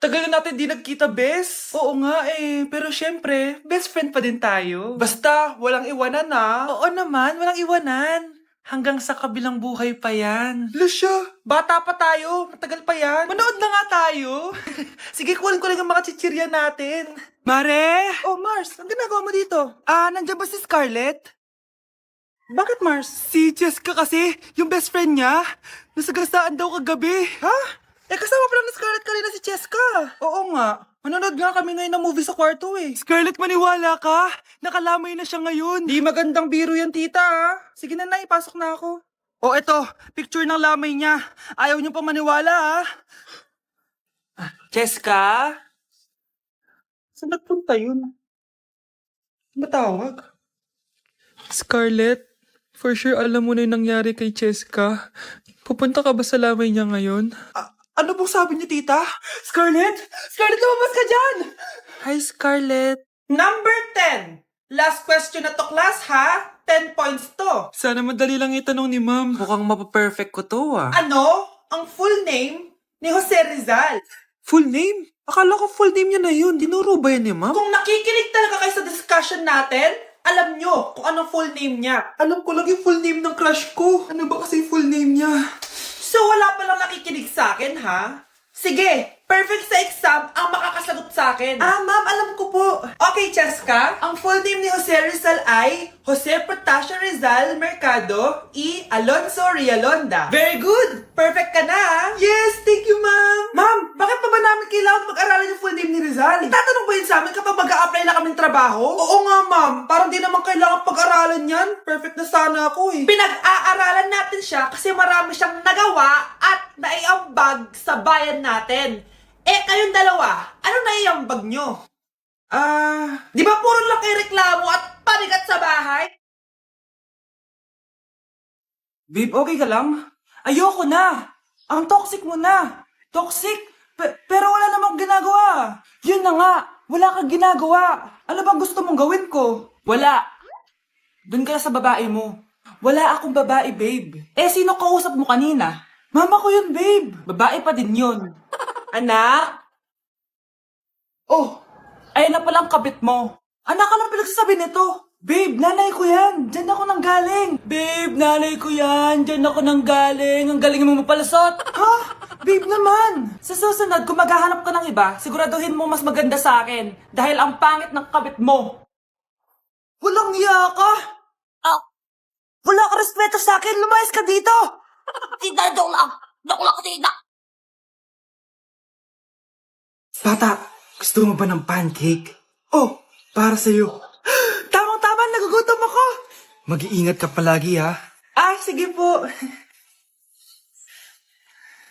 Tagal na natin di nagkita, bes. Oo nga eh, pero syempre, best friend pa din tayo. Basta, walang iwanan na. Oo naman, walang iwanan. Hanggang sa kabilang buhay pa yan. Lucia, bata pa tayo. Matagal pa yan. Manood na nga tayo. Sige, kunin ko lang ang mga chichirya natin. Mare! Oh, Mars, ang ginagawa mo dito? Nandiyan ba si Scarlett? Bakit, Mars? Si Jessica kasi, yung best friend niya, nasagasaan daw kagabi. Ha? Kasama pala ni Scarlett kanina si Jessica. Oo nga. Manonood nga kami ngayon ng movie sa kwarto eh. Scarlett, maniwala ka? Nakalamay na siya ngayon. Di magandang biro yan, tita ha. Sige na, ipasok na ako. O eto, picture ng lamay niya. Ayaw niyo pa maniwala ha. Jessica? Saan nagpunta yun? Matawag? Scarlett, for sure alam mo na yung nangyari kay Jessica. Pupunta ka ba sa lamay niya ngayon? Ano pong sabi niyo, tita? Scarlett? Scarlett, lumabas ka dyan! Hi, Scarlett. Number 10. Last question na to, class, ha? 10 points to. Sana madali lang itanong ni ma'am. Mukhang mapaperfect ko to, ah. Ano? Ang full name ni Jose Rizal. Full name? Akala ko full name niya na yun. Dinuro ba yan ni ma'am? Kung nakikinig talaga kayo sa discussion natin, alam nyo kung anong full name niya. Alam ko lang yung full name ng crush ko. Ano ba kasi full name niya? So, wala palang nakikinig sa akin, ha? Sige, perfect sa exam ang makakasagot sa akin. Ma'am, alam ko po. Okay, Cheska, ang full name ni Jose Rizal ay Jose Protasio Rizal Mercado y Alonso Rialonda. Very good! Perfect ka na, ha? Yes, thank you, ma'am. Ma'am, bakit pa ba namin kailangan mag-aralan yung full name ni Rizal? Itatanong ba yun sa amin kapag mag-a-apply na kaming trabaho? Oo nga, ma'am. Parang di naman kailangan pag-aralan yan. Perfect na sana ako, eh. Pinag-aaralan natin siya kasi marami siyang nagawa at naiambag sa bayan natin. Kayong dalawa, ano naiambag nyo? Di ba puro lang kayo reklamo at panigat sa bahay? Babe, okay ka lang? Ayoko na! Ang toxic mo na! Toxic? Pero wala namang ginagawa! Yun na nga! Wala kang ginagawa! Ano bang gusto mong gawin ko? Wala! Doon ka na sa babae mo. Wala akong babae, babe. Sino kausap mo kanina? Mama ko yun, babe. Babae pa din yun. Anak? Oh, ayun na palang kabit mo. Anak, anong pinagsasabi nito? Babe, nanay ko yan. Diyan ako nanggaling. Babe, nanay ko yan. Diyan ako nanggaling. Ang galing mo mapalasot. Ha? Babe naman. Sa susunod, kung maghahanap ka ng iba, siguraduhin mo mas maganda sa akin. Dahil ang pangit ng kabit mo. Walang iya ka. Wala ka respeto sa akin. Lumayas ka dito. Tita, joke lang, tita. Bata, gusto mo ba ng pancake? Oh, para sa'yo. Tamang-tama, nagugutom ako. Mag-iingat ka palagi, ha? Sige po.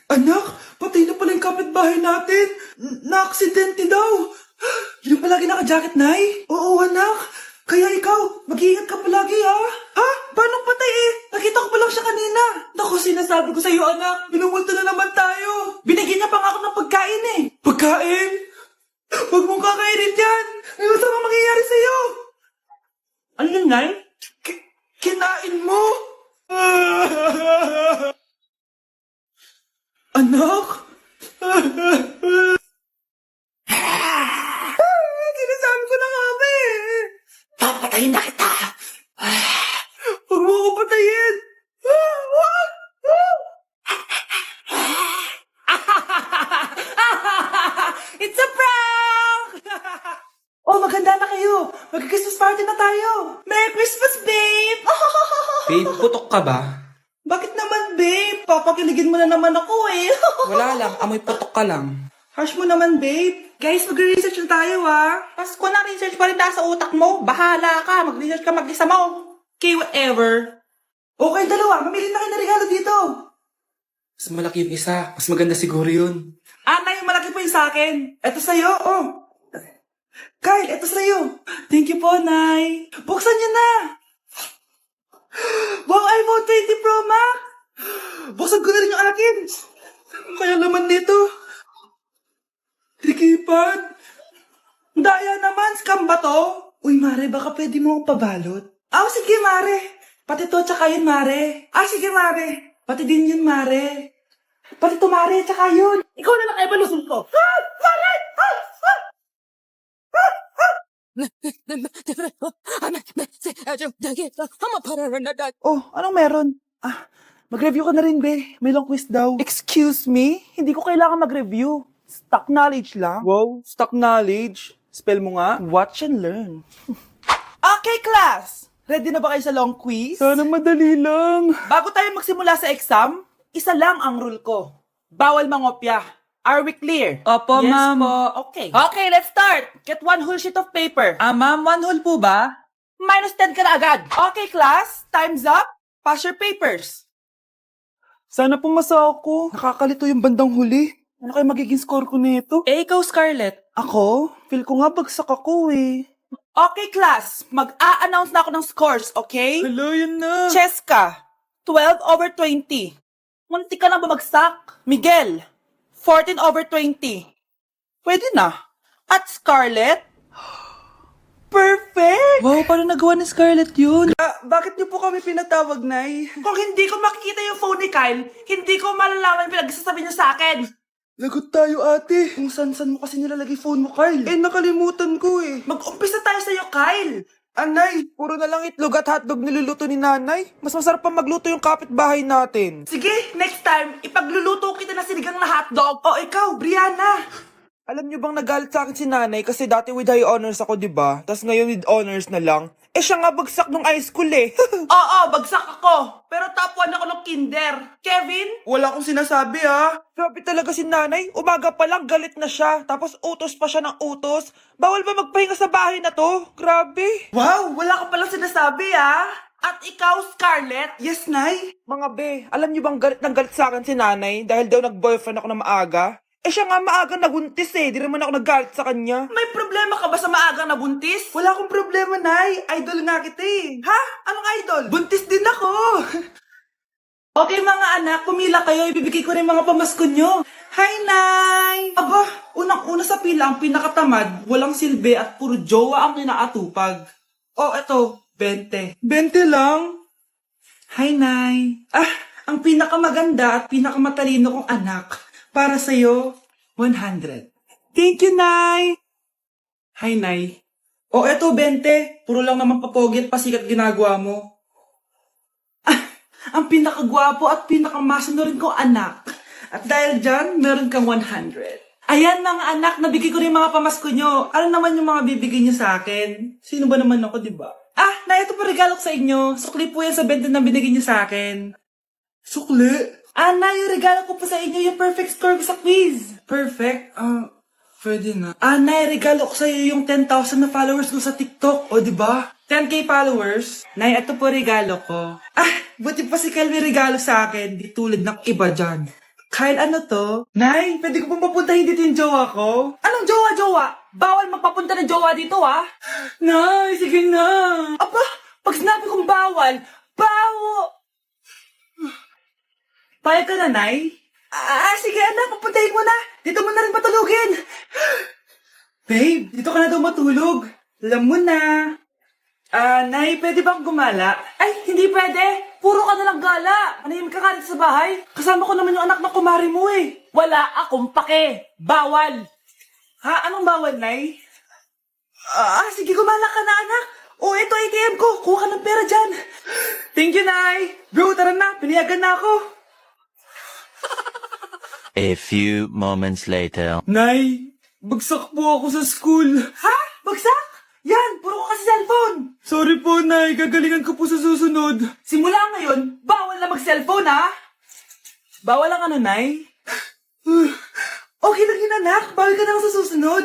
Anak, patay na pala yung kapitbahay natin. Na-aksidente daw. Yun palagi naka-jacket, Nay? Oo, anak. Kaya ikaw, mag-iingat ka palagi, ha? Ha? Paano patay eh? Nakita ko pa lang siya kanina. Naku, sinasabi ko sa'yo, anak. Binumulto na naman tayo. Binigyan niya pa nga ako ng pagkain eh. Pagkain? Huwag mong kakainin yan. Ano sama mangyayari sa'yo? Ano yun, Nay? Kinain mo? Anak? Sinasabi ko na nga ba eh. Papatayin na kita. Huwag mo ako patayin! It's a prank! Oh, maganda na kayo. Mag-Christmas party na tayo. Merry Christmas, babe! Babe, putok ka ba? Bakit naman, babe? Papakiligin mo na naman ako eh. Wala lang, amoy putok ka lang. Harsh mo naman, babe. Guys, mag-research na tayo, ha? Pasko na, research pa rin nasa utak mo. Bahala ka, mag-research ka mag-isa mo. Okay, whatever. Okay, dalawa. Mamili na kayo na regalo dito. Mas malaki yung isa. Mas maganda siguro yun. Nay, malaki po yung sa akin. Ito sa'yo, oh. Kyle, ito sa'yo. Thank you po, Nay. Buksan niyo na. Wow, iPhone 20 Pro Max. Buksan ko na rin yung akin. Kaya naman dito. Trikipad. Daya naman, scam ba to? Uy, Mare, baka pwede mo akong pabalot. Sige, Mare. Pati to, tsaka yun, Mare. Sige, Mare. Pati din yun, Mare. Pati to, Mare, tsaka yun. Ikaw na lang kayo malusong ko. Mare! Oh, anong meron? Mag-review ka na rin, be. May long quiz daw. Excuse me? Hindi ko kailangan mag-review. Stock knowledge lang. Wow, stock knowledge. Spell mo nga. Watch and learn. Okay, class! Ready na ba kayo sa long quiz? Sana madali lang. Bago tayo magsimula sa exam, isa lang ang rule ko. Bawal mangopya. Are we clear? Opo, Yes ma'am. po. Okay. Okay, let's start. Get one whole sheet of paper. Ma'am, 1 whole po ba? Minus 10 ka na agad. Okay, class. Time's up. Pass your papers. Sana pumasa ako. Nakakalito yung bandang huli. Ano kayo magiging score ko nito? Ikaw, Scarlett. Ako? Feel ko nga bagsak ako eh. Okay, class. Mag-a-announce na ako ng scores, okay? Hello, yun na. Cheska, 12/20. Munti ka na bumagsak. Miguel, 14/20. Pwede na. At Scarlett, perfect! Wow, paano nagawa ni Scarlett yun? Bakit niyo po kami pinatawag, Nay? Kung hindi ko makikita yung phone ni Kyle, hindi ko malalaman yung pinagsasabi niya sa akin. Lagot tayo, ate. Kung san-san mo kasi nilalagay phone mo, Kyle. Nakalimutan ko eh. Mag-umpisa tayo sa'yo, Kyle. Anay, puro na lang itlog at hotdog niluluto ni nanay. Mas masarap pa magluto yung kapitbahay natin. Sige, next time, ipagluluto kita na sinigang na hotdog. O ikaw, Brianna. Alam niyo bang nagalit sa akin si nanay kasi dati with high honors ako, di ba? Tapos ngayon with honors na lang. Siya nga bagsak nung high school eh. Oo, bagsak ako. Pero top 1 ako nung kinder. Kevin? Wala akong sinasabi ha. Grabe talaga si nanay. Umaga pa lang galit na siya. Tapos utos pa siya ng utos. Bawal ba magpahinga sa bahay na to? Grabe. Wow, wala ka palang sinasabi ha. At ikaw, Scarlett? Yes, Nay. Mga be, alam niyo bang galit ng galit sa akin si nanay dahil daw nag-boyfriend ako na maaga? Siya nga maagang nabuntis eh. Di naman ako nagalit sa kanya. May problema ka ba sa maagang nabuntis? Wala akong problema, Nay. Idol nga kita eh. Ha? Anong idol? Buntis din ako. Okay mga anak, pumila kayo. Ibibigay ko rin mga pamasko nyo. Hi, Nay! Aba, unang-una sa pila ang pinakatamad, walang silbi at puro jowa ang inaatupag. Oh, eto, 20. 20 lang? Hi, Nay. Ang pinakamaganda at pinakamatalino kong anak. Para sa'yo, 100. Thank you, Nay! Hi, Nay. O, eto, 20. Puro lang naman papogi at pasikat ginagawa mo. Ang pinakagwapo at pinakamasunurin kong anak. At dahil dyan, meron kang 100. Ayan, mga anak, nabigay ko rin mga pamasko nyo. Ano naman yung mga bibigay nyo sa akin? Sino ba naman ako, di ba? Nay, ito pa regalo ko sa inyo. Sukli po yan sa 20 na binigay nyo sa akin. Sukli? Nay, yung regalo ko po sa inyo, yung perfect score ko sa quiz. Perfect? Pwede na. Nay, regalo ko sa iyo yung 10,000 na followers ko sa TikTok. O, di ba? 10K followers. Nay, ito po regalo ko. Buti pa si Kyle may regalo sa akin. Di tulad ng iba dyan. Kyle, ano to? Nay, pwede ko pong papuntahin dito yung jowa ko? Anong jowa? Bawal magpapunta ng jowa dito, ha? Nay, sige na. Aba, pag sinabi kong bawal, payag ka na, Nay? Sige anak, papuntahin mo na. Dito mo na rin patulugin. Babe, dito ka na daw matulog. Alam mo na. Nay, pwede bang gumala? Ay, hindi pwede. Puro ka nalang gala. Manahimik ka nga dito sa bahay. Kasama ko naman yung anak ng kumari mo eh. Wala akong pake. Bawal. Ha? Anong bawal, Nay? Sige, gumala ka na, anak. O, ito ATM ko. Kuha ka ng pera dyan. Thank you, Nay. Bro, tara na. Piniyagan na ako. A few moments later. Nay, bagsak po ako sa school. Ha? Bagsak? Yan, puro ko kasi cellphone. Sorry po, Nay. Gagalingan ko po sa susunod. Simula ngayon, bawal na mag-cellphone, ha? Bawal lang ano, Nay? Okay lang yun, anak. Bawal ka na lang sa susunod.